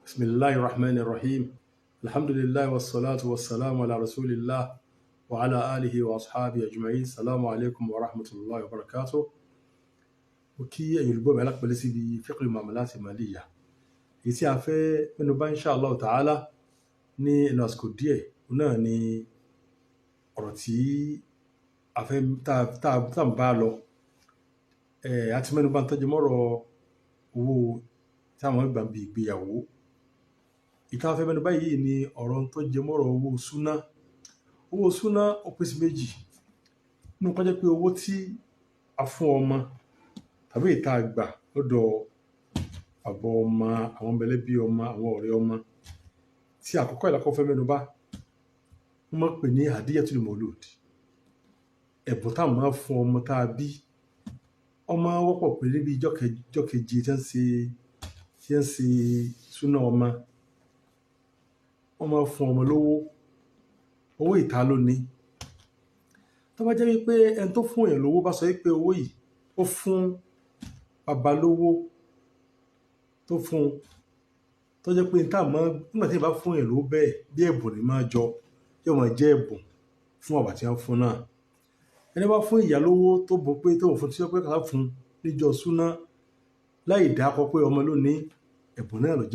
Bismillahir Rahmanir Rahim. Alhamdulillah wassalatu wassalamu ala rasulillah wa ala alihi wa ashabihi ajma'in. Assalamu alaikum wa rahmatullahi wa barakatuh. Mo kí ẹ̀yin olùgbọ́ mi alápẹ̀lẹ́ síbi fiqhul muamalat maliyya. Èyí tí a fẹ́ mẹ́nu bà insha Allah ta'ala ní ẹnu àsìkò díẹ̀ náà ni ọ̀rọ̀ tí a fẹ́ tá ń bá lọ. A ti mẹ́nu bà ń tọ́jú mọ́rọ̀ owó tí àwọn gbà bí ìgbéyàwó. Ìta fẹ́ mẹ́nu bà yìí ni ọ̀rọ̀ tó jẹ mọ́rọ̀ owó súná. Owó súná ó pín sí méjì. Nínú kó jẹ́ pé owó tí a fún ọmọ tàbí ìta àgbà lọ́dọ̀ àbọ̀ ọmọ, àwọn mẹ̀lẹ́bí ọmọ, àwọn ọ̀rẹ́ ọmọ. Tí àkọ́kọ́ ìlàkọ́ fẹ́ mẹ́nu bà, wọ́n máa ń pè ní hadiyatul maulud. Ẹ̀bùn tá máa ń fún ọmọ tá a bí. Ọmọ wọ́pọ̀ pé níbi ìjọ́ keje tí ń ṣe súná ọmọ. Wọ́n máa ń fún ọmọ lówó. Owó ìta ló ní. Tó bá jẹ́ wípé ẹni tó fún èèyàn lówó bá sọ wípé owó yìí ó fún bàbá lówó tó fún, tó jẹ́ pé nígbà tí èèyàn bá fún èèyàn lówó bẹ́ẹ̀ bí ẹ̀bùn ni máa jọ, yóò máa jẹ́ ẹ̀bùn fún bàbá tí wọ́n fún náà. Ẹni bá fún ìyá lówó tó bọ̀ pé tó fún tí ó pé ká fún níjọ́ súná láì dákọ pé ọmọ ló ní, ẹ̀bùn náà ló jẹ́.